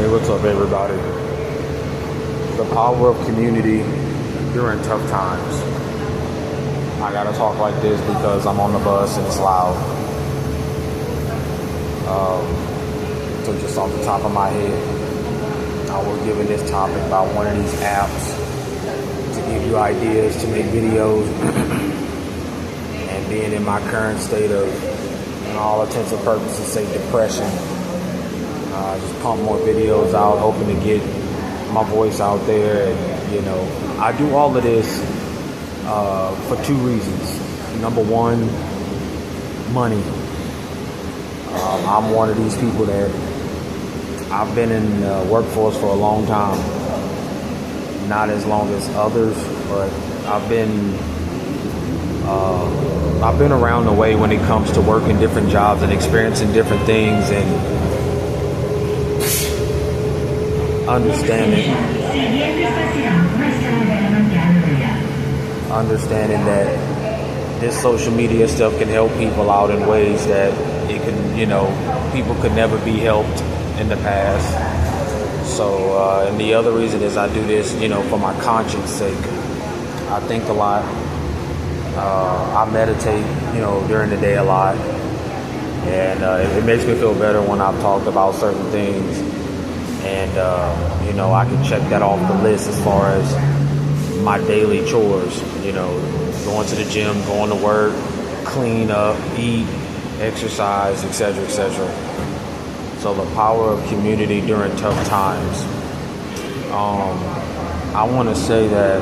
Hey, what's up, everybody? The power of community during tough times. I gotta talk like this because I'm on the bus and it's loud. So just off the top of my head, I was given this topic by one of these apps to give you ideas to make videos. And being in my current state of, in all intents and purposes, say depression, just pump more videos out, hoping to get my voice out there. And, I do all of this for two reasons. Number one, money. I'm one of these people that I've been in the workforce for a long time. Not as long as others, but I've been around the way when it comes to working different jobs and experiencing different things and understanding that this social media stuff can help people out in ways that it can, people could never be helped in the past. So, and the other reason is I do this, for my conscience sake. I think a lot. I meditate, during the day a lot. And it makes me feel better when I've talked about certain things. And, I can check that off the list as far as my daily chores, going to the gym, going to work, clean up, eat, exercise, etc., etc. So the power of community during tough times. I want to say that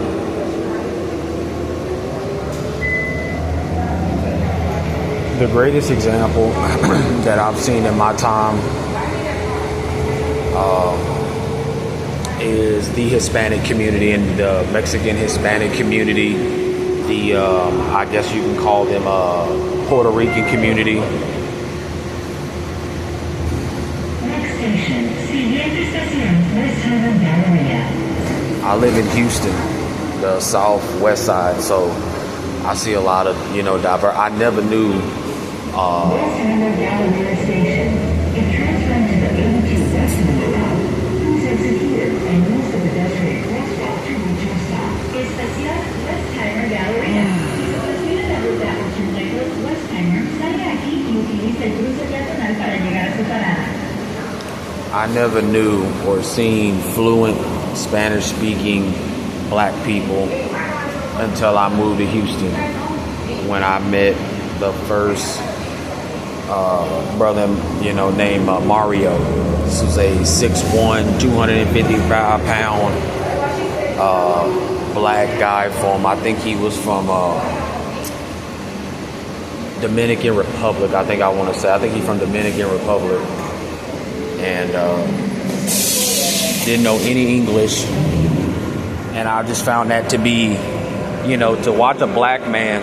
the greatest example that I've seen in my time is the Hispanic community and the Mexican Hispanic community, the I guess you can call them Puerto Rican community. Next station, siguiente estación, West Highland Galleria. I live in Houston, the southwest side, so I see a lot of I never knew. West Highland Galleria station. If transferring to the 82 decimal route, please exit here and use the pedestrian crosswalk to reach your stop. Estación Westheimer Galleria. Si se prefiere la ruta 82 Westheimer, salga aquí y utilice el cruce peatonal para llegar a su parada. I never knew or seen fluent Spanish-speaking black people until I moved to Houston, when I met the first brother, named Mario. This was a 6'1", 255-pound black guy from, I think he was from Dominican Republic. I think he's from Dominican Republic. And didn't know any English. And I just found that to be, to watch a black man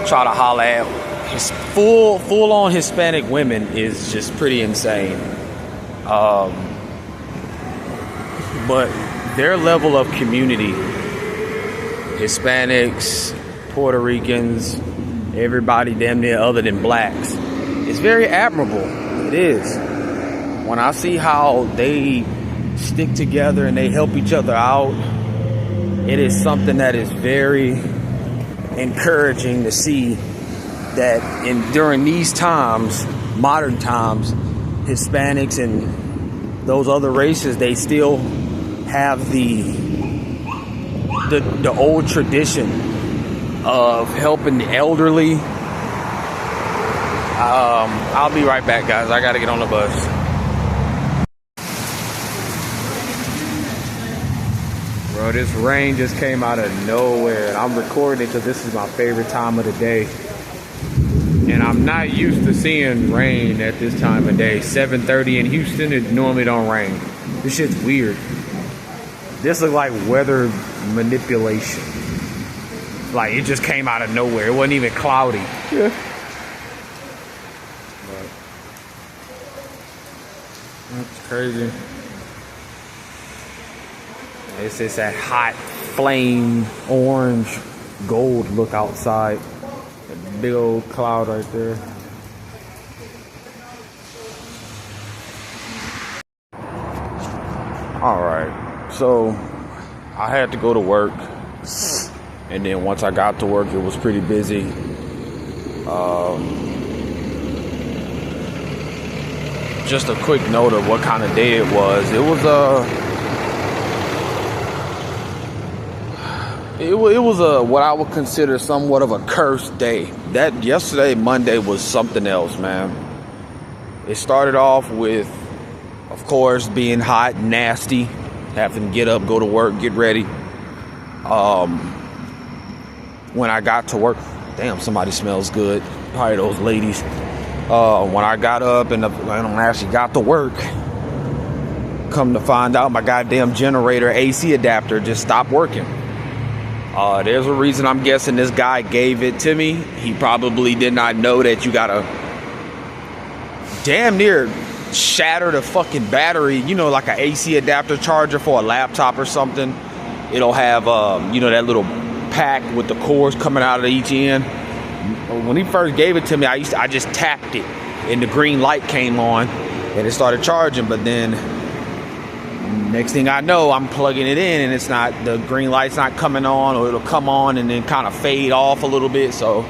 try to holler at his full-on Hispanic women is just pretty insane. But their level of community, Hispanics, Puerto Ricans, everybody damn near other than blacks, is very admirable. It is. When I see how they stick together and they help each other out, it is something that is very encouraging to see that during these times, modern times, Hispanics and those other races, they still have the old tradition of helping the elderly. I'll be right back, guys. I gotta get on the bus. Bro, this rain just came out of nowhere, and I'm recording it because this is my favorite time of the day. And I'm not used to seeing rain at this time of day. 7:30 in Houston, it normally don't rain. This shit's weird. This looks like weather manipulation. Like, it just came out of nowhere. It wasn't even cloudy. Yeah. But that's crazy. It's just that hot, flame, orange, gold look outside. That big old cloud right there. All right. So I had to go to work. And then once I got to work, it was pretty busy. Just a quick note of what kind of day it was. It was a what I would consider somewhat of a cursed day. That yesterday, Monday, was something else, man. It started off with, of course, being hot, nasty, having to get up, go to work, get ready. When I got to work, damn, somebody smells good. Probably those ladies. When I got up and I actually got to work, come to find out my goddamn generator AC adapter just stopped working. There's a reason I'm guessing this guy gave it to me. He probably did not know that you gotta damn near shatter the fucking battery, you know, like an AC adapter charger for a laptop or something. It'll have, that little pack with the cords coming out of each end. When he first gave it to me, I just tapped it and the green light came on and it started charging. But then next thing I know, I'm plugging it in and it's not, the green light's not coming on, or it'll come on and then kind of fade off a little bit. So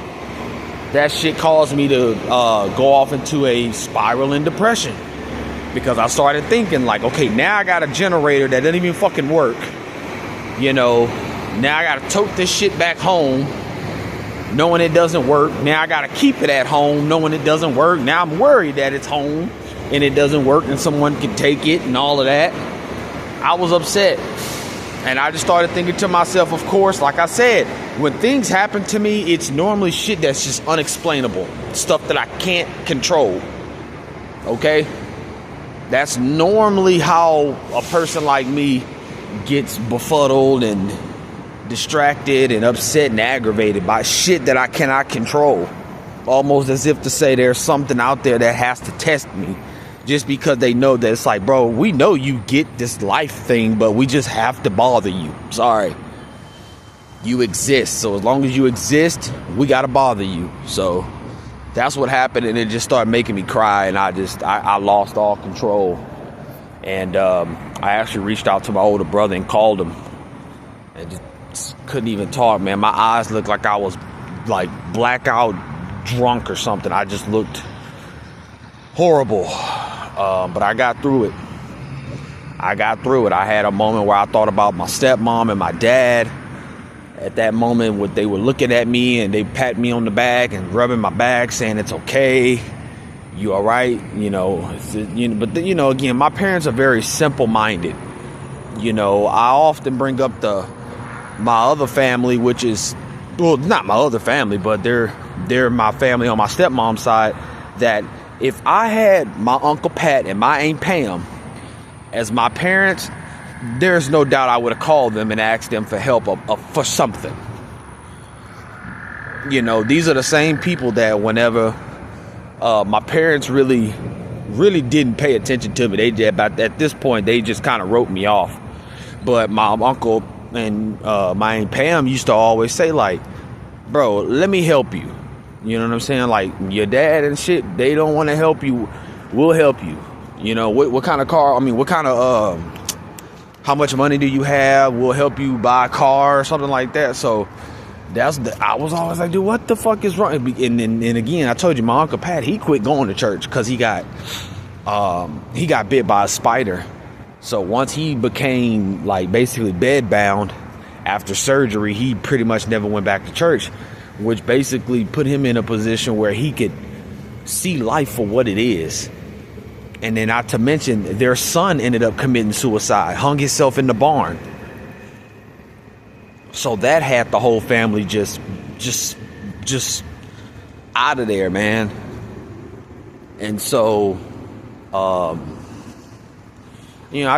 that shit caused me to go off into a spiral in depression, because I started thinking like, okay, now I got a generator that doesn't even fucking work. You know, now I gotta tote this shit back home knowing it doesn't work. Now I gotta keep it at home knowing it doesn't work. Now I'm worried that it's home and it doesn't work and someone can take it and all of that. I was upset. And I just started thinking to myself, of course, like I said, when things happen to me, it's normally shit that's just unexplainable. Stuff that I can't control. Okay? That's normally how a person like me gets befuddled and distracted and upset and aggravated by shit that I cannot control. Almost as if to say there's something out there that has to test me, just because they know that it's like, bro, we know you get this life thing, but we just have to bother you. Sorry. You exist. So as long as you exist, we got to bother you. So that's what happened. And it just started making me cry. And I lost all control. And I actually reached out to my older brother and called him. And just couldn't even talk, man. My eyes looked like I was like blackout drunk or something. I just looked horrible. But I got through it. I had a moment where I thought about my stepmom and my dad. At that moment, they were looking at me and they pat me on the back and rubbing my back, saying it's okay, you all right, But again, my parents are very simple-minded. I often bring up my other family, which is, well, not my other family, but they're my family on my stepmom's side. That if I had my Uncle Pat and my Aunt Pam as my parents, there's no doubt I would have called them and asked them for help for something. These are the same people that whenever my parents really didn't pay attention to me, at this point they just kind of wrote me off. But my uncle and my Aunt Pam used to always say, like, bro, let me help you. You know what I'm saying? Like, your dad and shit, they don't want to help you. We'll help you. What kind of car? I mean, what kind of, how much money do you have? We'll help you buy a car or something like that. So I was always like, dude, what the fuck is wrong? And again, I told you, my Uncle Pat, he quit going to church because he got bit by a spider. So once he became like basically bedbound after surgery, he pretty much never went back to church, which basically put him in a position where he could see life for what it is. And then not to mention, their son ended up committing suicide, hung himself in the barn. So that had the whole family just out of there, man. And so, I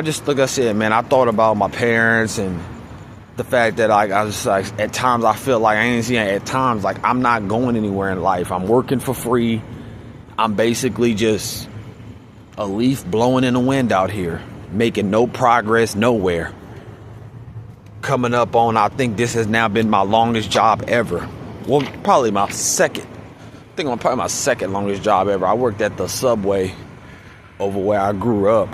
just, like I said, man, I thought about my parents and the fact that I was like, at times I feel like at times, like, I'm not going anywhere in life. I'm working for free. I'm basically just a leaf blowing in the wind out here, making no progress nowhere. Coming up on, I think this has now been my longest job ever. Well, probably my second. I think I'm probably my second longest job ever. I worked at the Subway over where I grew up.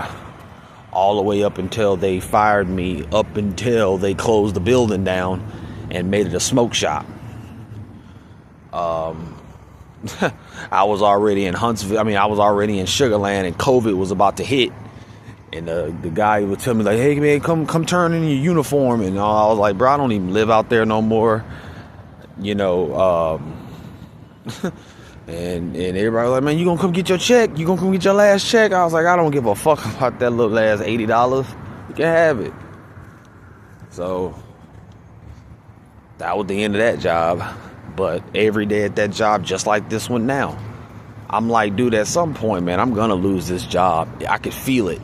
all the way up until they fired me, up until they closed the building down and made it a smoke shop. I was already in Huntsville. I mean, I was already in Sugar Land, and COVID was about to hit. And the guy would tell me, like, hey, man, come turn in your uniform. And I was like, bro, I don't even live out there no more. You know, and everybody was like, man, you gonna come get your check? You gonna come get your last check? I was like, I don't give a fuck about that little last $80. You can have it. So that was the end of that job. But every day at that job, just like this one now, I'm like, dude, at some point, man, I'm gonna lose this job. I could feel it.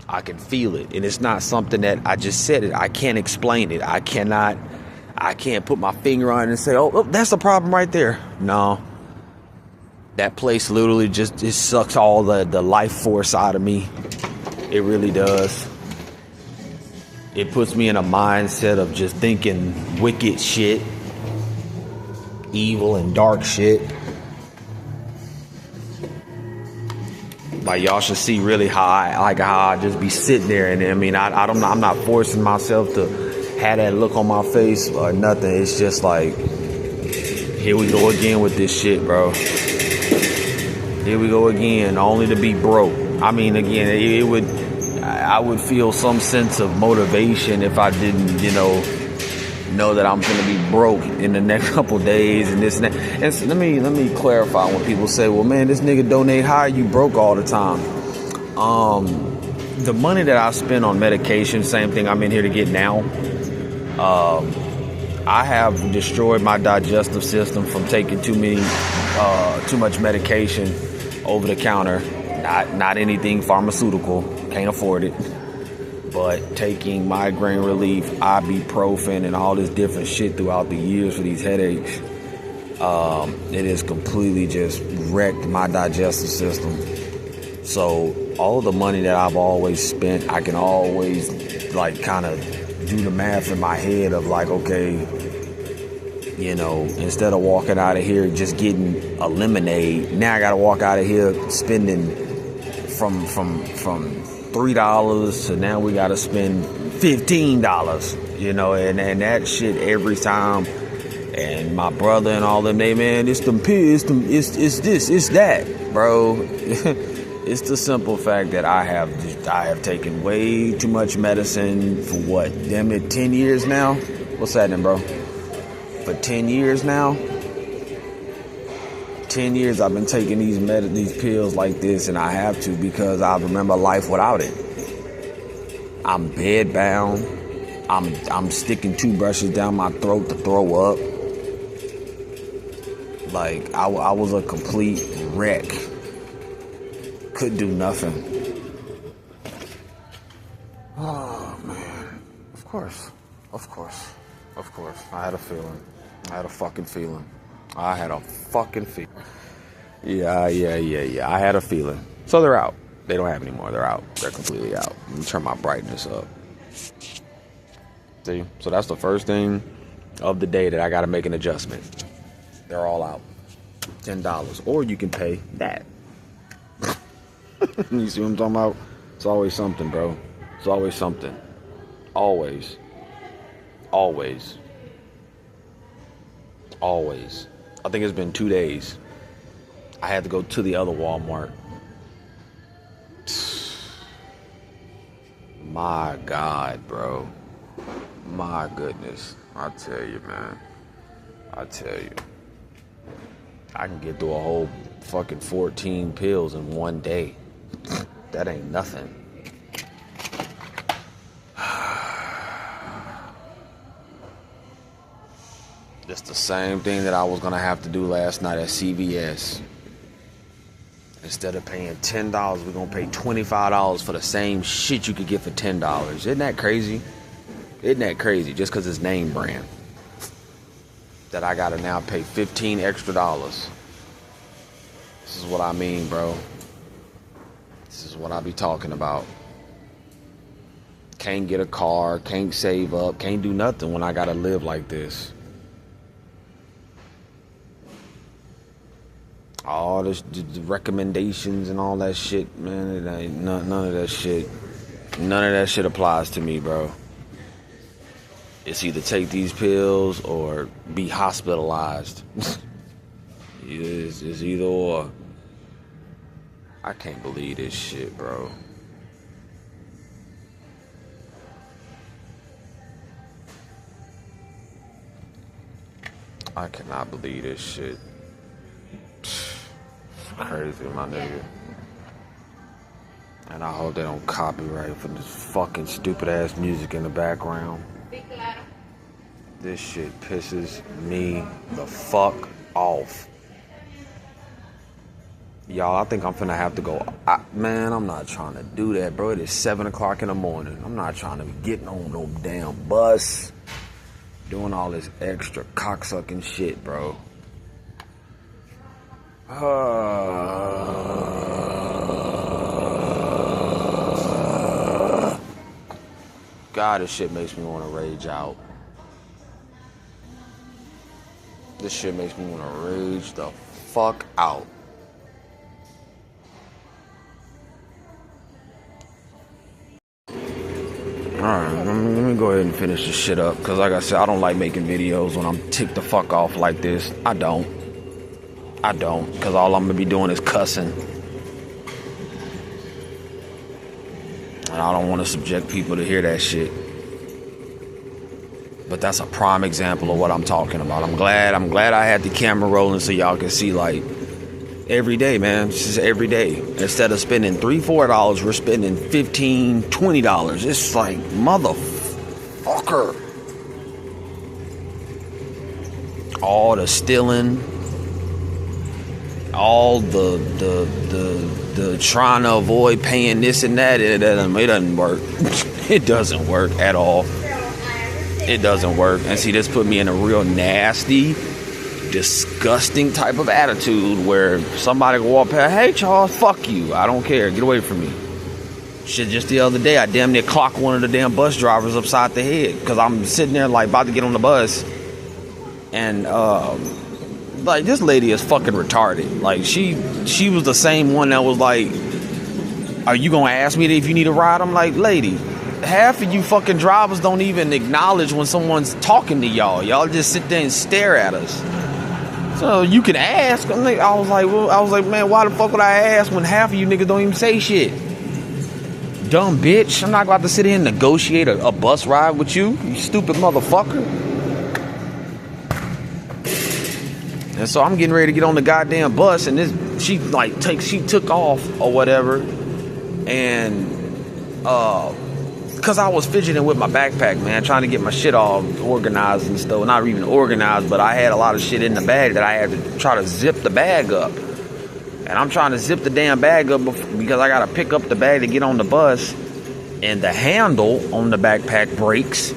I can feel it. And it's not something that I just said it. I can't explain it. I can't put my finger on it and say, oh, that's the problem right there. No. That place literally just, it sucks all the life force out of me. It really does. It puts me in a mindset of just thinking wicked shit, evil and dark shit. Like, y'all should see really how I just be sitting there, and I mean, I'm not forcing myself to have that look on my face or nothing. It's just like, here we go again with this shit, bro. Here we go again, only to be broke. I mean, again, I would feel some sense of motivation if I didn't, know that I'm gonna be broke in the next couple days and this and that. And so let me clarify when people say, well, man, this nigga donate high, you broke all the time. The money that I spend on medication, same thing I'm in here to get now. I have destroyed my digestive system from taking too much medication over the counter. Not anything pharmaceutical, can't afford it. But taking migraine relief, ibuprofen, and all this different shit throughout the years for these headaches, it has completely just wrecked my digestive system. So all the money that I've always spent, I can always like kind of do the math in my head of like, okay, instead of walking out of here just getting a lemonade, now I got to walk out of here spending from $3 to now we gotta spend $15, and that shit every time. And my brother and all them, man, it's them pills, it's this, it's that, bro. It's the simple fact that I have taken way too much medicine for what, damn it, 10 years now? What's that then, bro? For 10 years now? 10 years I've been taking these pills like this, and I have to because I remember life without it. I'm bedbound. I'm sticking toothbrushes down my throat to throw up. Like, I was a complete wreck. Couldn't do nothing. Oh, man. Of course. I had a feeling. I had a fucking feeling. Yeah. I had a feeling. So they're out. They don't have any more. They're out. They're completely out. Let me turn my brightness up. See? So that's the first thing of the day that I got to make an adjustment. They're all out. $10. Or you can pay that. You see what I'm talking about? It's always something, bro. It's always something. Always. I think it's been 2 days. I had to go to the other Walmart. My God, bro. My goodness. I tell you, man. I can get through a whole fucking 14 pills in one day. That ain't nothing. It's the same thing that I was going to have to do last night at CVS. Instead of paying $10, we're going to pay $25 for the same shit you could get for $10. Isn't that crazy? Just because it's name brand. That I got to now pay $15 extra. This is what I mean, bro. This is what I be talking about. Can't get a car, can't save up, can't do nothing when I got to live like this. all this the recommendations and all that shit, man. It ain't none of that shit. None of that shit applies to me, bro. It's either take these pills or be hospitalized. It's either or. I can't believe this shit, bro. I cannot believe this shit. Crazy, my nigga. And I hope they don't copyright for this fucking stupid ass music in the background. This shit pisses me the fuck off. Y'all, I think I'm finna have to go. Man, I'm not trying to do that, bro. It is 7 o'clock in the morning. I'm not trying to be getting on no damn bus. Doing all this extra cocksucking shit, bro. God, this shit makes me want to rage out. This shit makes me want to rage the fuck out. Alright, let me go ahead and finish this shit up. Because like I said, I don't like making videos when I'm ticked the fuck off like this. I don't. Because all I'm going to be doing is cussing. And I don't want to subject people to hear that shit. But that's a prime example of what I'm talking about. I'm glad I had the camera rolling so y'all can see, like, every day, man. This is every day. Instead of spending $3-4, we're spending $15-20. It's like, motherfucker. All the stealing, all the trying to avoid paying this and that. It doesn't work. It doesn't work at all. It doesn't work. And see, this put me in a real nasty, disgusting type of attitude where somebody will walk past, hey Charles, fuck you, I don't care, get away from me. Shit, just the other day I damn near clocked one of the damn bus drivers upside the head because I'm sitting there like about to get on the bus, and like, this lady is fucking retarded. Like, she was the same one that was like, are you gonna ask me if you need a ride? I'm like, lady, half of you fucking drivers don't even acknowledge when someone's talking to y'all. Y'all just sit there and stare at us. So you can ask. I was like, man, why the fuck would I ask when half of you niggas don't even say shit? Dumb bitch. I'm not about to sit here and negotiate a bus ride with you, you stupid motherfucker. And so I'm getting ready to get on the goddamn bus, and she took off or whatever, and because I was fidgeting with my backpack, man, trying to get my shit all organized and stuff. Not even organized, but I had a lot of shit in the bag that I had to try to zip the bag up. And I'm trying to zip the damn bag up because I got to pick up the bag to get on the bus. And the handle on the backpack breaks.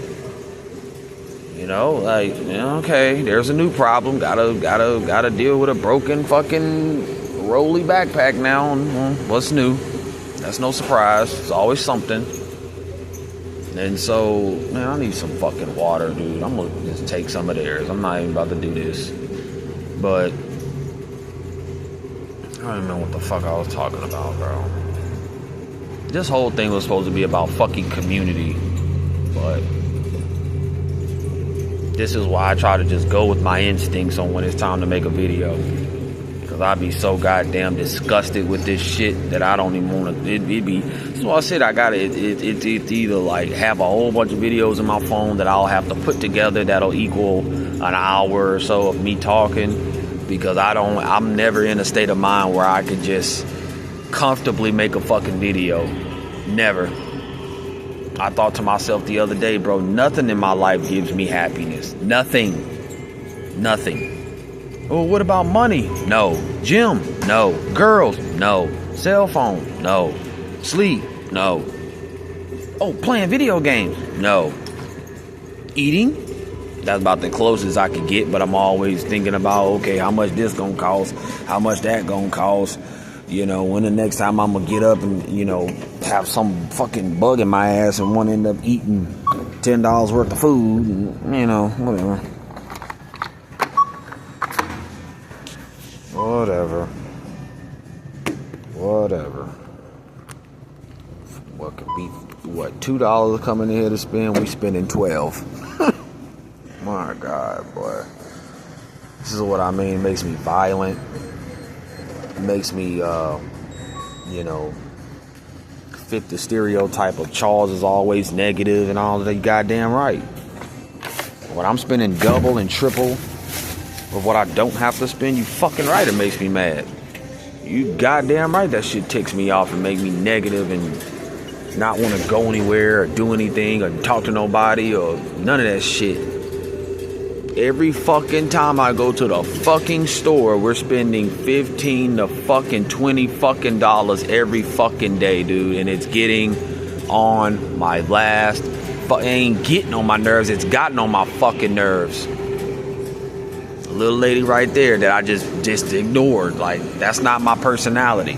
You know, like, okay, there's a new problem. Gotta deal with a broken fucking rolly backpack now. What's new? That's no surprise. It's always something. And so, man, I need some fucking water, dude. I'm gonna just take some of theirs. I'm not even about to do this. But I don't even know what the fuck I was talking about, bro. This whole thing was supposed to be about fucking community. But this is why I try to just go with my instincts on when it's time to make a video. Because I be so goddamn disgusted with this shit that I don't even want to. That's why I said I gotta. It's either like have a whole bunch of videos in my phone that I'll have to put together that'll equal an hour or so of me talking. Because I'm never in a state of mind where I could just comfortably make a fucking video. Never. I thought to myself the other day, bro, nothing in my life gives me happiness. Nothing. Well, what about money? No. Gym? No. Girls? No. Cell phone? No. Sleep? No. Oh, playing video games? No. Eating? That's about the closest I could get, but I'm always thinking about, okay, how much this gonna cost? How much that gonna cost? You know, when the next time I'm gonna get up and, you know, have some fucking bug in my ass and want to end up eating $10 worth of food, and, you know, whatever. What could be, what, $2 coming in here to spend? We spending 12. My God, boy. This is what I mean. It makes me violent. It makes me, fit the stereotype of Charles is always negative and all that. You goddamn right. When I'm spending double and triple of what I don't have to spend, you fucking right, it makes me mad. You goddamn right that shit ticks me off and make me negative and not want to go anywhere or do anything or talk to nobody or none of that shit. Every fucking time I go to the fucking store, we're spending $15 to fucking $20 fucking dollars every fucking day, dude. And it's getting on my last. It ain't getting on my nerves. It's gotten on my fucking nerves. A little lady right there that I just ignored. Like, that's not my personality.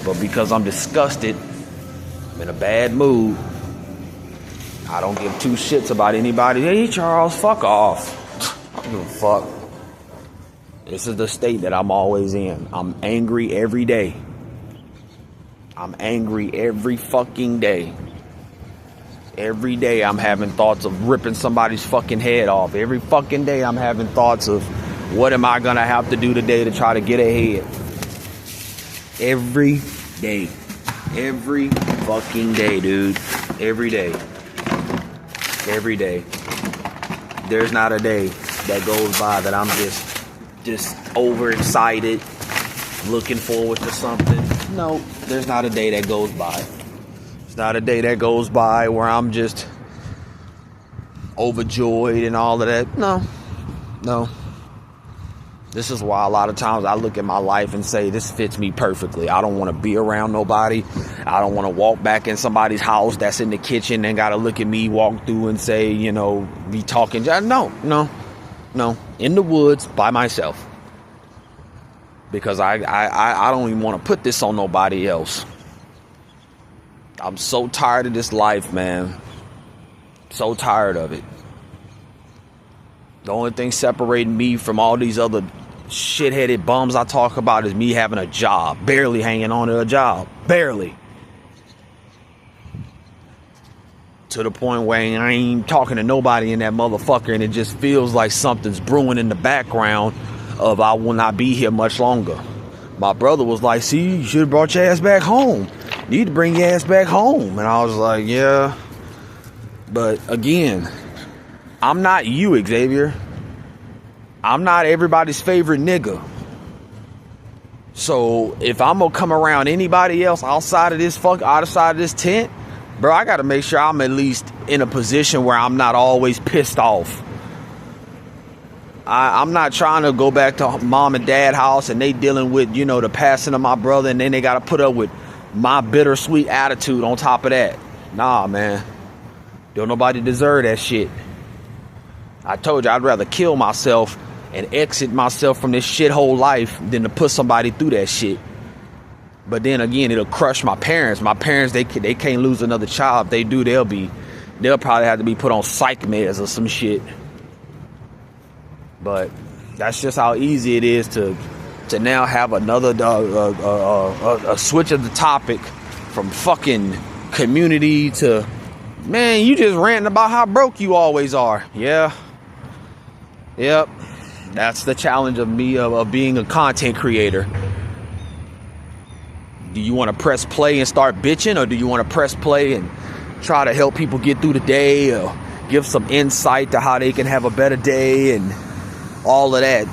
But because I'm disgusted, I'm in a bad mood, I don't give two shits about anybody. Hey, Charles, fuck off. I don't give a fuck. This is the state that I'm always in. I'm angry every day. I'm angry every fucking day. Every day I'm having thoughts of ripping somebody's fucking head off. Every fucking day I'm having thoughts of what am I gonna have to do today to try to get ahead. Every day. Every fucking day, dude. Every day. Every day. There's not a day that goes by that I'm just overexcited, looking forward to something. No, there's not a day that goes by. It's not a day that goes by where I'm just overjoyed and all of that. No. This is why a lot of times I look at my life and say, this fits me perfectly. I don't want to be around nobody. I don't want to walk back in somebody's house that's in the kitchen and got to look at me, walk through and say, be talking. No. In the woods by myself. Because I don't even want to put this on nobody else. I'm so tired of this life, man. So tired of it. The only thing separating me from all these other shit-headed bums I talk about is me having a job. Barely hanging on to a job. Barely. To the point where I ain't talking to nobody in that motherfucker, and it just feels like something's brewing in the background of I will not be here much longer. My brother was like, see, you should have brought your ass back home. You need to bring your ass back home. And I was like, yeah. But again, I'm not you, Xavier. I'm not everybody's favorite nigga. So if I'm gonna come around anybody else outside of this tent, bro, I gotta make sure I'm at least in a position where I'm not always pissed off. I'm not trying to go back to mom and dad house and they dealing with, the passing of my brother, and then they gotta put up with my bittersweet attitude on top of that. Nah, man. Don't nobody deserve that shit. I told you I'd rather kill myself and exit myself from this shithole life than to put somebody through that shit. But then again, it'll crush my parents. My parents, they can't lose another child. If they do, they'll probably have to be put on psych meds or some shit. But that's just how easy it is to now have another a switch of the topic from fucking community to, man, you just ranting about how broke you always are. Yeah. Yep. That's the challenge of me of being a content creator. Do you want to press play and start bitching, or do you want to press play and try to help people get through the day or give some insight to how they can have a better day and all of that,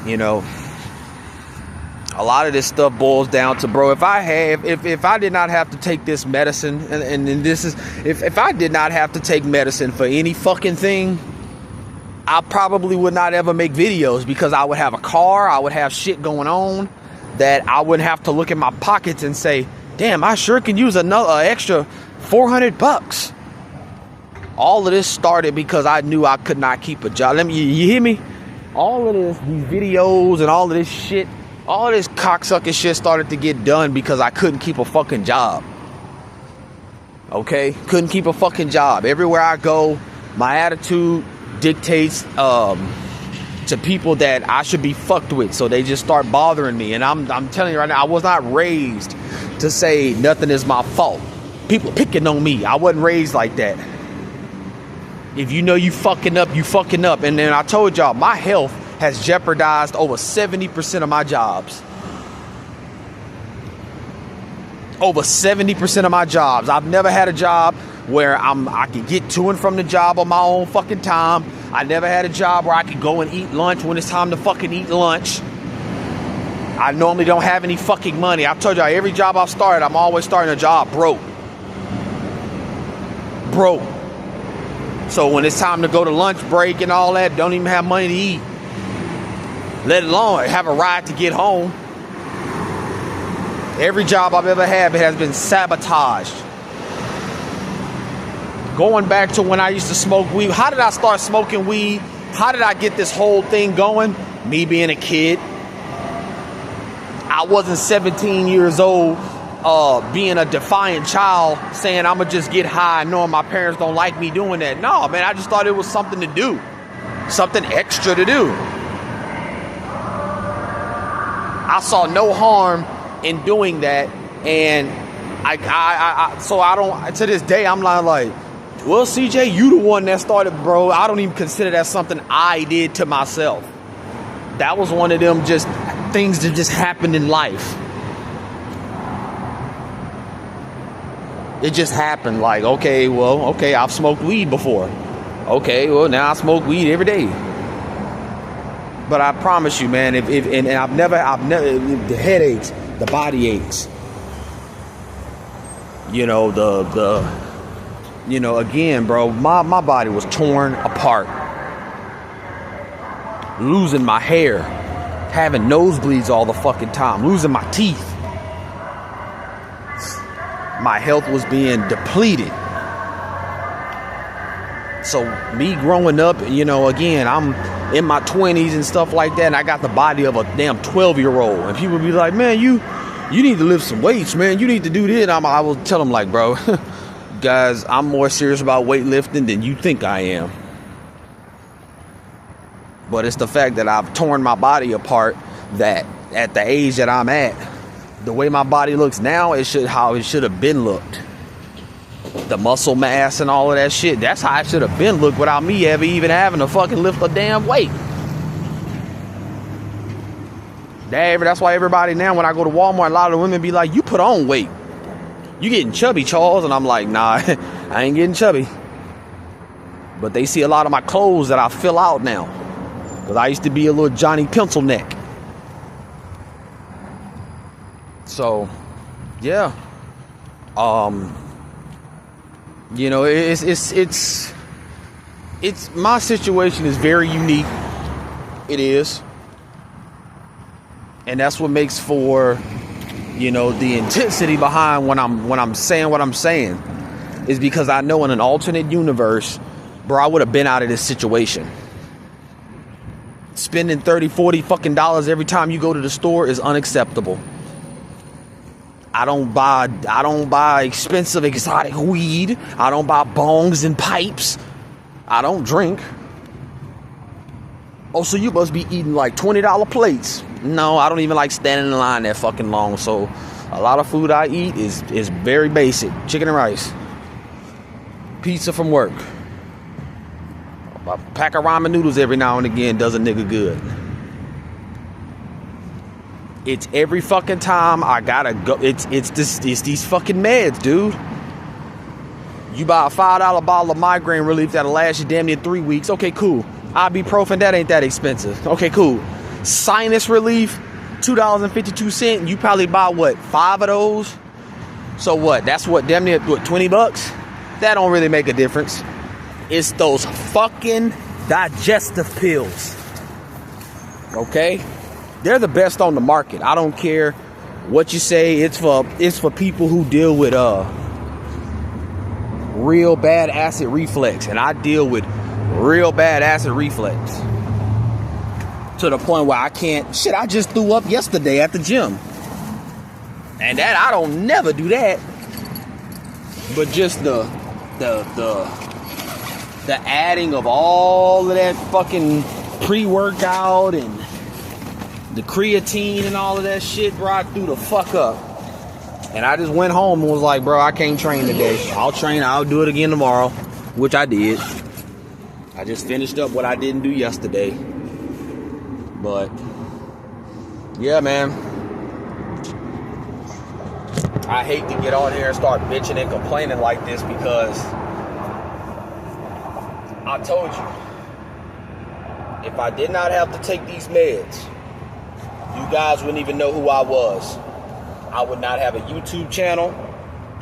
A lot of this stuff boils down to, bro, if I did not have to take this medicine, and this is, if I did not have to take medicine for any fucking thing, I probably would not ever make videos, because I would have a car, I would have shit going on that I wouldn't have to look in my pockets and say, damn, I sure can use another extra $400. All of this started because I knew I could not keep a job. You hear me? All of these videos and all of this shit, all this cocksucking shit started to get done because I couldn't keep a fucking job. Okay? Couldn't keep a fucking job. Everywhere I go, my attitude dictates to people that I should be fucked with, so they just start bothering me. And I'm telling you right now, I was not raised to say nothing is my fault. people picking on me. I wasn't raised like that. If you know you fucking up, you fucking up. And then I told y'all, my health has jeopardized over 70% of my jobs. Over 70% of my jobs. I've never had a job where I can get to and from the job on my own fucking time. I never had a job where I could go and eat lunch when it's time to fucking eat lunch. I normally don't have any fucking money. I told y'all, every job I've started, I'm always starting a job broke. Broke. So when it's time to go to lunch break and all that, don't even have money to eat. Let alone have a ride to get home. Every job I've ever had has been sabotaged. Going back to when I used to smoke weed. How did I start smoking weed? How did I get this whole thing going? Me being a kid. I wasn't 17 years old, being a defiant child, saying I'm going to just get high knowing my parents don't like me doing that. No, man, I just thought it was something to do. Something extra to do. I saw no harm in doing that. And so I don't, to this day, I'm not like, well, CJ, you the one that started, bro. I don't even consider that something I did to myself. That was one of them just things that just happened in life. It just happened like, okay, I've smoked weed before. Okay, well, now I smoke weed every day. But I promise you, man, and I've never, the headaches, the body aches, again, bro, my body was torn apart. Losing my hair, having nosebleeds all the fucking time, losing my teeth. My health was being depleted. So me growing up, again, I'm in my 20s and stuff like that, and I got the body of a damn 12-year-old. And people be like, man, you need to lift some weights, man. You need to do this. I will tell them like, bro, guys, I'm more serious about weightlifting than you think I am. But it's the fact that I've torn my body apart that at the age that I'm at, the way my body looks now, how it should have been looked. The muscle mass and all of that shit, that's how it should have been looked without me ever even having to fucking lift a damn weight. That's why everybody now, when I go to Walmart, a lot of the women be like, you put on weight. You getting chubby, Charles? And I'm like, nah, I ain't getting chubby. But they see a lot of my clothes that I fill out now. Because I used to be a little Johnny Pencil neck. So, yeah. It's my situation is very unique. It is. And that's what makes for, the intensity behind when I'm saying what I'm saying, is because I know in an alternate universe, bro, I would have been out of this situation. Spending $30, $40 fucking dollars every time you go to the store is unacceptable. I don't buy expensive exotic weed. I don't buy bongs and pipes. I don't drink. Oh, so you must be eating like $20 plates. No, I don't even like standing in line that fucking long. So a lot of food I eat is very basic. Chicken and rice. Pizza from work. A pack of ramen noodles every now and again does a nigga good. It's every fucking time I gotta go. It's these fucking meds, dude. You buy a $5 bottle of migraine relief that'll last you damn near 3 weeks. Okay, cool. Ibuprofen, that ain't that expensive. Okay, cool. Sinus relief, $2.52. You probably buy what, 5 of those? So what? That's what, damn near what, $20? That don't really make a difference. It's those fucking digestive pills. Okay? They're the best on the market. I don't care what you say. It's for people who deal with real bad acid reflux, and I deal with real bad acid reflux to the point where I can't. Shit, I just threw up yesterday at the gym, and that I don't never do that. But just the adding of all of that fucking pre-workout and the creatine and all of that shit, bro, I threw the fuck up. And I just went home and was like, bro, I can't train today. I'll do it again tomorrow, which I did. I just finished up what I didn't do yesterday. But, yeah, man. I hate to get on here and start bitching and complaining like this because I told you, if I did not have to take these meds, you guys wouldn't even know who I was. I would not have a YouTube channel.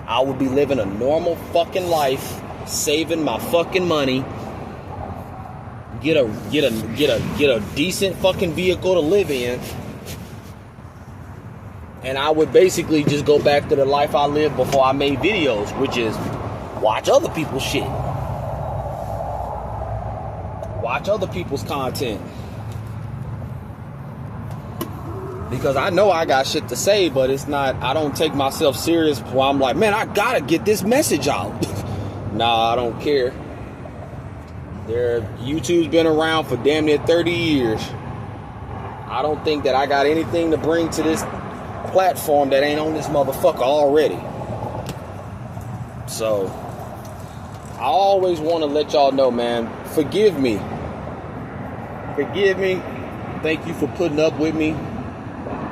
I would be living a normal fucking life, saving my fucking money, get a decent fucking vehicle to live in, and I would basically just go back to the life I lived before I made videos, which is watch other people's shit. Watch other people's content. Because I know I got shit to say, but it's not, I don't take myself serious where I'm like, man, I gotta get this message out. Nah, I don't care. YouTube's been around for damn near 30 years. I don't think that I got anything to bring to this platform that ain't on this motherfucker already. So, I always want to let y'all know, man, forgive me. Forgive me. Thank you for putting up with me.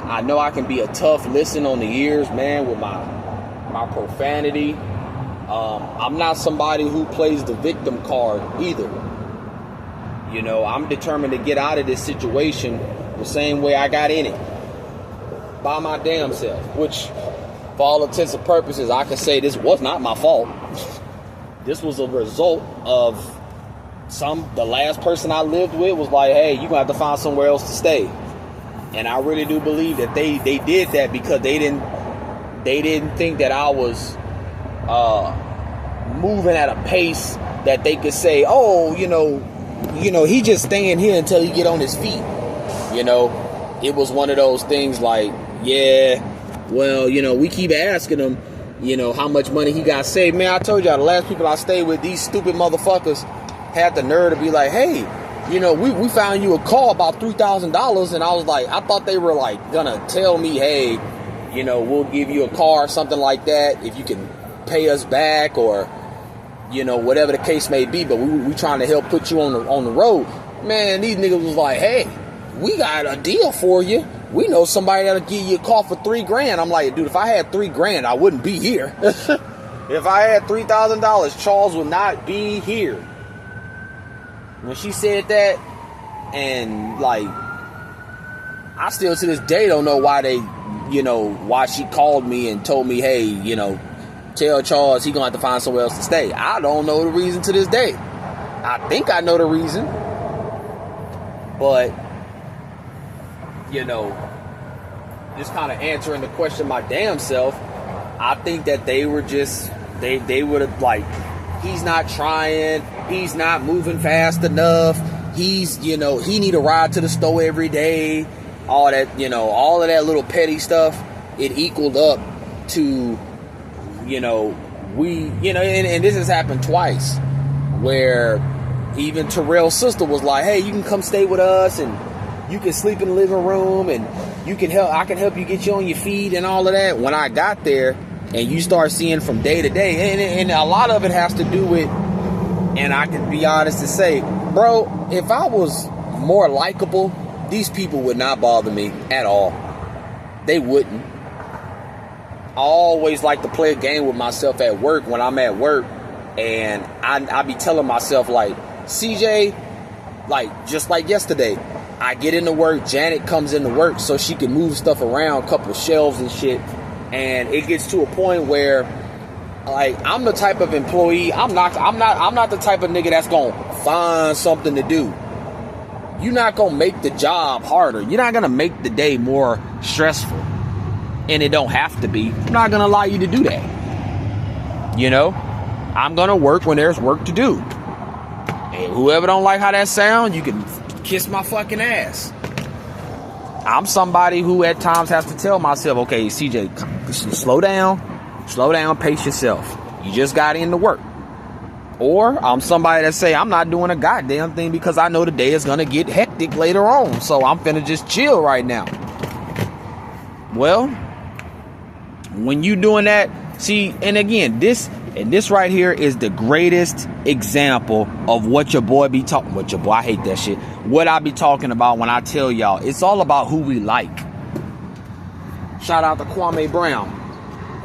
I know I can be a tough listen on the ears, man, with my profanity. I'm not somebody who plays the victim card either. You know, I'm determined to get out of this situation the same way I got in it. By my damn self. Which, for all intents and purposes, I can say this was not my fault. This was a result of the last person I lived with was like, hey, you're going to have to find somewhere else to stay. And I really do believe that they did that because they didn't think that I was moving at a pace that they could say, oh, you know, he just staying here until he get on his feet. You know, it was one of those things like, yeah, well, you know, we keep asking him, you know, how much money he got saved. Man, I told y'all, the last people I stayed with, these stupid motherfuckers had the nerve to be like, hey, you know, we found you a car about $3,000. And I was like, I thought they were like gonna tell me, hey, you know, we'll give you a car or something like that if you can pay us back, or, you know, whatever the case may be. But we trying to help put you on the road. Man, these niggas was like, hey, we got a deal for you. We know somebody that'll give you a car for $3,000. I'm like, dude, if I had $3,000, I wouldn't be here. If I had $3,000, Charles would not be here. When she said that, and like, I still to this day don't know why why she called me and told me, hey, you know, tell Charles he gonna have to find somewhere else to stay. I don't know the reason to this day. I think I know the reason, but, you know, just kind of answering the question my damn self, I think that they were just, they would have like, he's not trying, he's not moving fast enough, he's, you know, he need a ride to the store every day, all that, you know, all of that little petty stuff, it equaled up to, you know, we, you know, and this has happened twice, where even Terrell's sister was like, hey, you can come stay with us, and you can sleep in the living room, and I can help you get you on your feet and all of that. When I got there, and you start seeing from day to day, and a lot of it has to do with, and I can be honest to say, bro, if I was more likable, these people would not bother me at all. They wouldn't. I always like to play a game with myself at work when I'm at work, and I be telling myself, like, CJ, like, just like yesterday, I get into work, Janet comes into work so she can move stuff around, a couple of shelves and shit. And it gets to a point where, like, I'm the type of employee, I'm not the type of nigga that's gonna find something to do. You're not gonna make the job harder. You're not gonna make the day more stressful. And it don't have to be. I'm not gonna allow you to do that. You know? I'm gonna work when there's work to do. And whoever don't like how that sound, you can kiss my fucking ass. I'm somebody who at times has to tell myself, okay, CJ, slow down, pace yourself. You just got into work. Or I'm somebody that say I'm not doing a goddamn thing because I know the day is going to get hectic later on. So I'm finna just chill right now. Well, When you doing that, see, and again, this right here is the greatest example of what your boy be talking. What your boy, I hate that shit. What I be talking about when I tell y'all, it's all about who we like. Shout out to Kwame Brown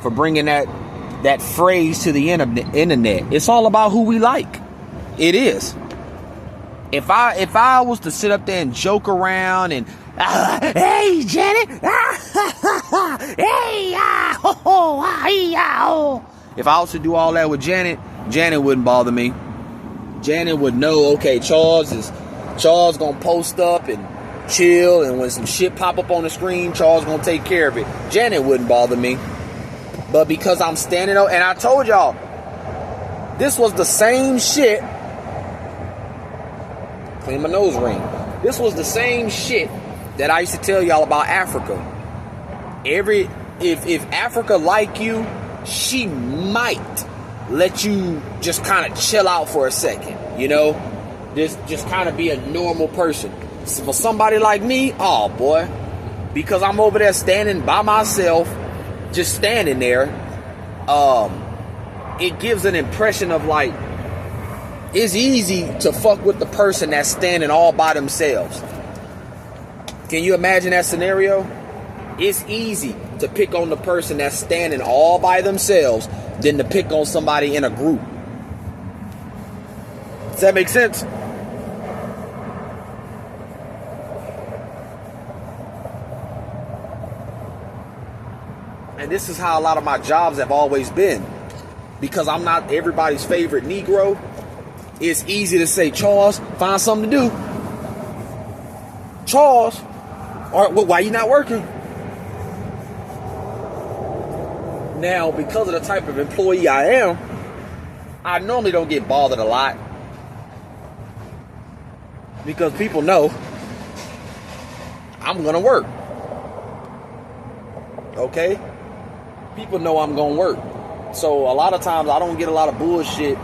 for bringing that phrase to the internet. It's all about who we like. It is. If I was to sit up there and joke around and hey Janet, hey if I was to do all that with Janet wouldn't bother me. Janet would know, okay, Charles gonna post up and chill, and when some shit pop up on the screen, Charles gonna take care of it. Janet wouldn't bother me. But because I'm standing up, and I told y'all, this was the same shit. Clean my nose ring. This was the same shit that I used to tell y'all about Africa. If Africa like you, she might let you just kind of chill out for a second, you know? Just kind of be a normal person. So for somebody like me, oh boy, because I'm over there standing by myself, just standing there, it gives an impression of like, it's easy to fuck with the person that's standing all by themselves. Can you imagine that scenario? It's easy to pick on the person that's standing all by themselves than to pick on somebody in a group. Does that make sense? And this is how a lot of my jobs have always been. Because I'm not everybody's favorite Negro, it's easy to say, Charles, find something to do. Charles, why you not working? Now, because of the type of employee I am, I normally don't get bothered a lot. Because people know I'm gonna work. Okay? People know I'm gonna work. So a lot of times I don't get a lot of bullshit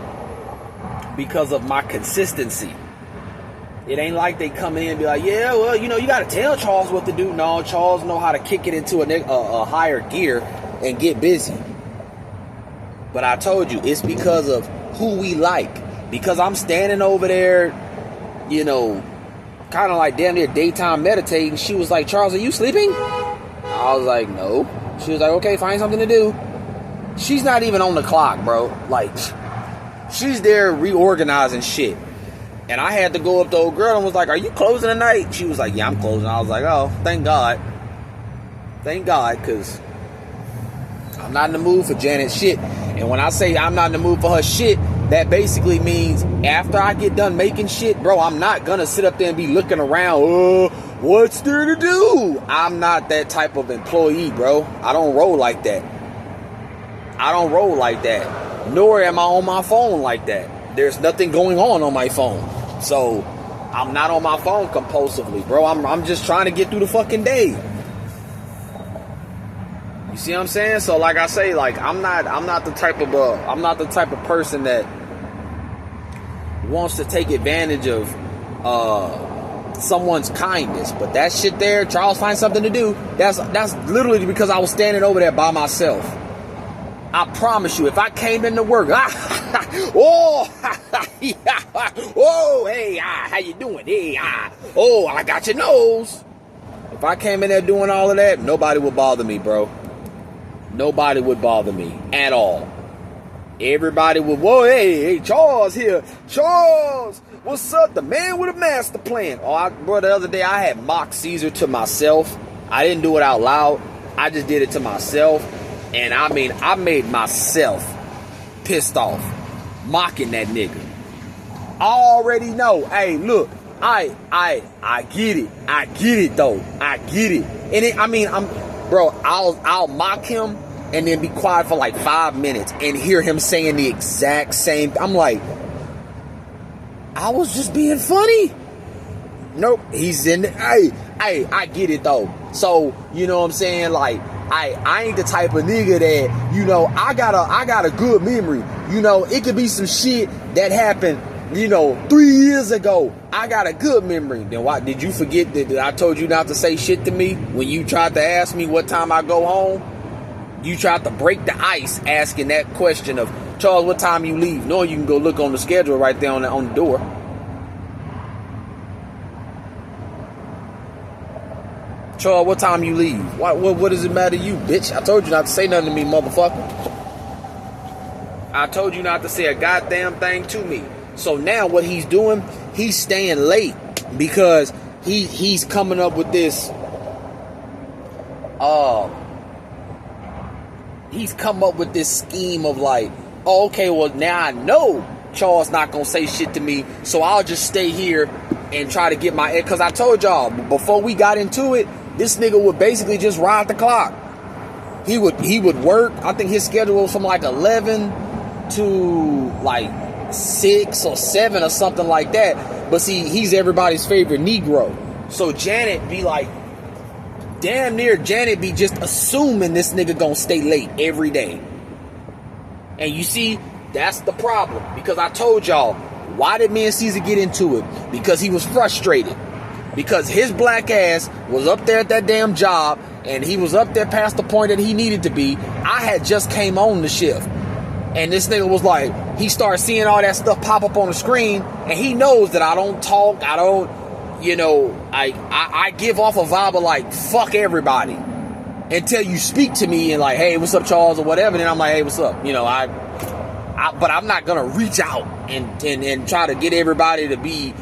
because of my consistency. It ain't like they come in and be like, yeah, well, you know, you gotta tell Charles what to do. No, Charles know how to kick it into a higher gear and get busy. But I told you, it's because of who we like. Because I'm standing over there, you know, kind of like damn near daytime meditating. She was like, Charles, are you sleeping? I was like, no. She was like, okay, find something to do. She's not even on the clock, bro. Like, she's there reorganizing shit. And I had to go up to old girl and was like, are you closing tonight? She was like, yeah, I'm closing. I was like, oh, thank God. Thank God, because I'm not in the mood for Janet's shit. And when I say I'm not in the mood for her shit, that basically means after I get done making shit, bro, I'm not going to sit up there and be looking around, what's there to do? I'm not that type of employee, bro. I don't roll like that. I don't roll like that. Nor am I on my phone like that. There's nothing going on my phone. So I'm not on my phone compulsively, bro. I'm just trying to get through the fucking day. You see what I'm saying? So like I say, like I'm not the type of person that wants to take advantage of someone's kindness. But that shit there, Charles, find something to do. That's literally because I was standing over there by myself. I promise you, if I came into work, oh, hey, how you doing? Hey, oh, I got your nose. If I came in there doing all of that, nobody would bother me, bro. Nobody would bother me at all. Everybody would, whoa, hey, Charles here. Charles, what's up? The man with a master plan. Oh, bro, the other day I had mocked Caesar to myself. I didn't do it out loud. I just did it to myself. And I mean, I made myself pissed off mocking that nigga. I already know. Hey, look, I get it. I get it though. I get it. And I'll mock him and then be quiet for like 5 minutes and hear him saying the exact same. I'm like, I was just being funny. Nope, he's in. Hey, I get it though. So you know what I'm saying? Like, I ain't the type of nigga that, you know, I got a good memory. You know, it could be some shit that happened, you know, 3 years ago. I got a good memory. Then why did you forget that I told you not to say shit to me when you tried to ask me what time I go home? You tried to break the ice asking that question of, Charles, what time you leave? Knowing you can go look on the schedule right there on the door. Charles, what time you leave? What does it matter to you, bitch? I told you not to say nothing to me, motherfucker. I told you not to say a goddamn thing to me. So now what he's doing, he's staying late because he's coming up with this. He's come up with this scheme of like, oh, okay, well now I know Charles not gonna say shit to me, so I'll just stay here and try to get my. Because I told y'all before we got into it, this nigga would basically just ride the clock. He would work. I think his schedule was from like 11 to like 6 or 7 or something like that. But see, he's everybody's favorite Negro. So Janet be like, damn near Janet be just assuming this nigga gonna stay late every day. And you see, that's the problem. Because I told y'all, why did me and Caesar get into it? Because he was frustrated. Because his black ass was up there at that damn job, and he was up there past the point that he needed to be. I had just came on the shift. And this nigga was like, he started seeing all that stuff pop up on the screen, and he knows that I don't talk, I don't, I give off a vibe of like, fuck everybody. Until you speak to me and like, hey, what's up, Charles, or whatever, then I'm like, hey, what's up? But I'm not gonna reach out and try to get everybody to be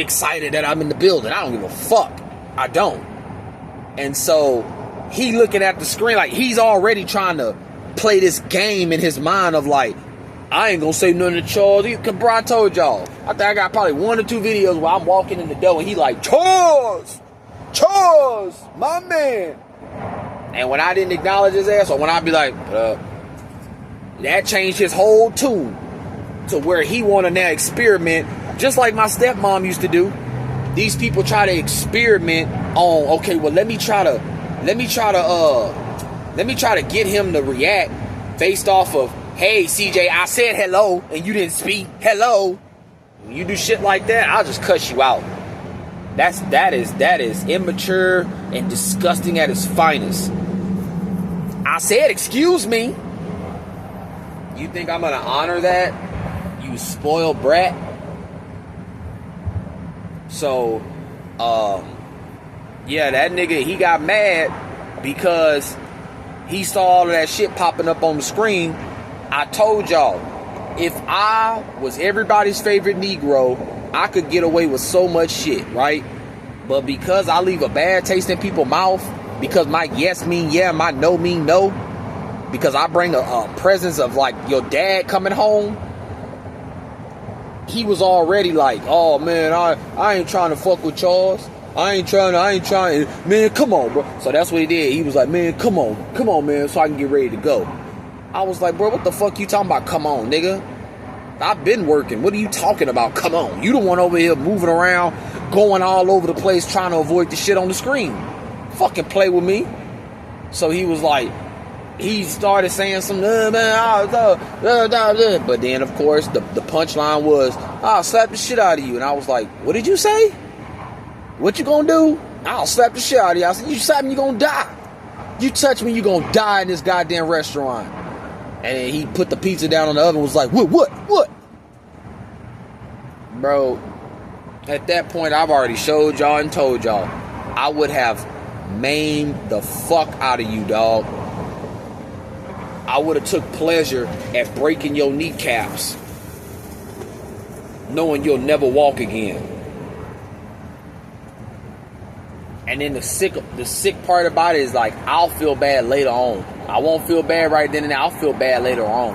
excited that I'm in the building. I don't give a fuck. I don't. And so he looking at the screen like he's already trying to play this game in his mind of like, I ain't gonna say nothing to Charles. Cause bro, I told y'all, I think I got probably 1 or 2 videos where I'm walking in the door and he like, Charles, my man. And when I didn't acknowledge his ass, or when I'd be like, that changed his whole tune to where he want to now experiment, just like my stepmom used to do. These people try to experiment on, okay, well, let me try to get him to react based off of, hey, CJ, I said hello and you didn't speak. Hello. When you do shit like that, I'll just cuss you out. That is immature and disgusting at its finest. I said, excuse me. You think I'm gonna honor that? You spoiled brat. So, yeah, that nigga, he got mad because he saw all of that shit popping up on the screen. I told y'all, if I was everybody's favorite Negro, I could get away with so much shit, right? But because I leave a bad taste in people's mouth, because my yes mean yeah, my no mean no, because I bring a presence of like your dad coming home, he was already like, oh man, I ain't trying to fuck with Charles. I ain't trying, man, come on, bro. So that's what he did. He was like, man, come on, man, so I can get ready to go. I was like, bro, what the fuck you talking about? Come on, nigga. I've been working. What are you talking about? Come on. You the one over here moving around, going all over the place, trying to avoid the shit on the screen. Fucking play with me. So he was like, he started saying some, but then of course the punchline was, I'll slap the shit out of you. And I was like, what did you say? What you gonna do? I'll slap the shit out of you. I said, you slap me, you gonna die. You touch me, you gonna die in this goddamn restaurant. And then he put the pizza down on the oven and was like, what? Bro, at that point, I've already showed y'all and told y'all, I would have maimed the fuck out of you, dog. I would have took pleasure at breaking your kneecaps, knowing you'll never walk again. And then the sick part about it is like, I'll feel bad later on. I won't feel bad right then and there. I'll feel bad later on.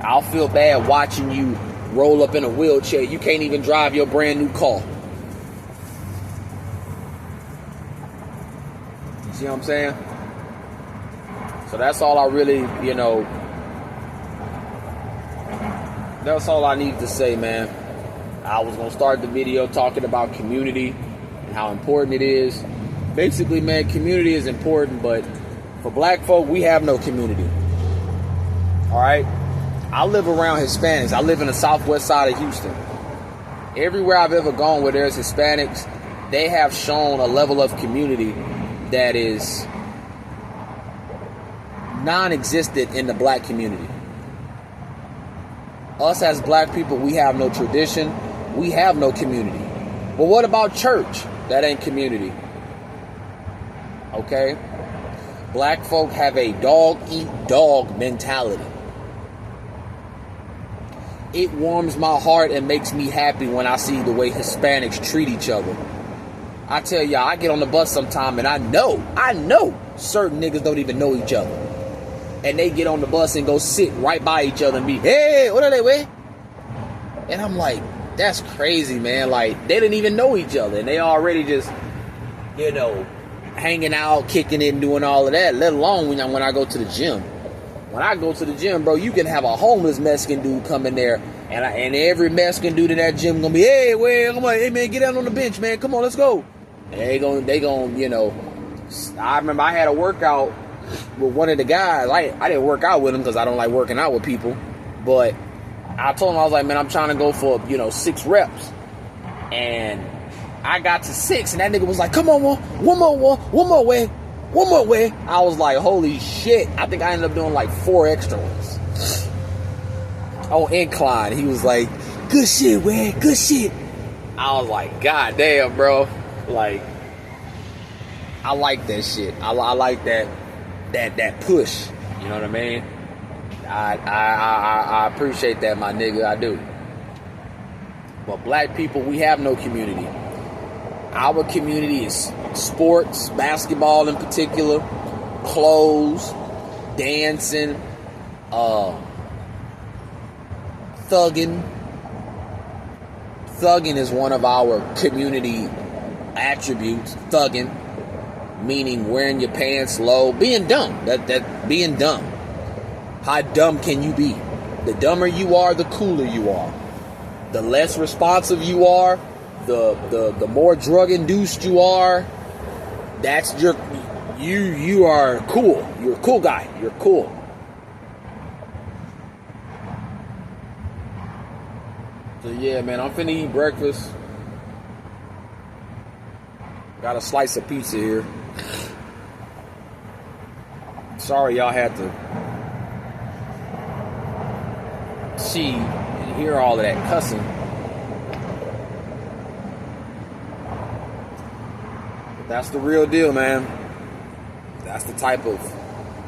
I'll feel bad watching you roll up in a wheelchair. You can't even drive your brand new car. You see what I'm saying? So that's all I really, that's all I need to say, man. I was going to start the video talking about community and how important it is. Basically, man, community is important, but for black folk, we have no community. All right? I live around Hispanics. I live in the southwest side of Houston. Everywhere I've ever gone where there's Hispanics, they have shown a level of community that is non-existent in the black community. Us as black people, we have no tradition. We have no community. But what about church? That ain't community. Okay? Black folk have a dog-eat-dog mentality. It warms my heart and makes me happy when I see the way Hispanics treat each other. I tell y'all, I get on the bus sometime and I know certain niggas don't even know each other. And they get on the bus and go sit right by each other and be, hey, what are they with? And I'm like, that's crazy, man. Like, they didn't even know each other. And they already just, hanging out, kicking it and doing all of that, let alone when I go to the gym. When I go to the gym, bro, you can have a homeless Mexican dude come in there, and every Mexican dude in that gym gonna be, hey, come on, hey man, get down on the bench, man, come on, let's go. And they gonna, I remember I had a workout with one of the guys. I didn't work out with him because I don't like working out with people, but I told him, I was like, man, I'm trying to go for 6 reps, and I got to 6, and that nigga was like, come on, one more way. I was like, holy shit. I think I ended up doing like 4 extra ones on incline. He was like, good shit, man, good shit. I was like, god damn, bro. Like, I like that shit. I like that push. You know what I mean? I appreciate that, my nigga. I do. But black people, we have no community. Our community is sports, basketball in particular, clothes, dancing, thugging. Thugging is one of our community attributes. Thugging, meaning wearing your pants low, being dumb. That being dumb. How dumb can you be? The dumber you are, the cooler you are. The less responsive you are, the more drug induced you are, that's you are cool. You're a cool guy. You're cool. So yeah, man, I'm finna eat breakfast. Got a slice of pizza here. Sorry y'all had to see and hear all of that cussing. That's the real deal, man. That's the type of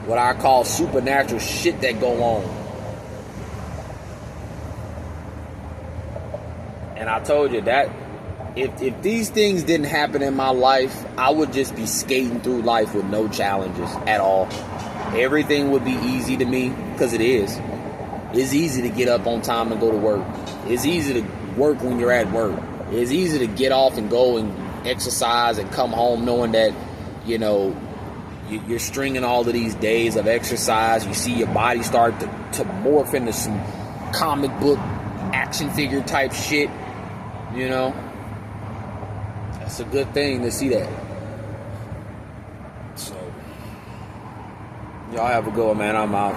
what I call supernatural shit that go on. And I told you that if these things didn't happen in my life, I would just be skating through life with no challenges at all. Everything would be easy to me, because it is. It's easy to get up on time and go to work. It's easy to work when you're at work. It's easy to get off and go and exercise and come home knowing that, you're stringing all of these days of exercise. You see your body start to morph into some comic book action figure type shit. That's a good thing to see that. So, y'all have a good one, man. I'm out.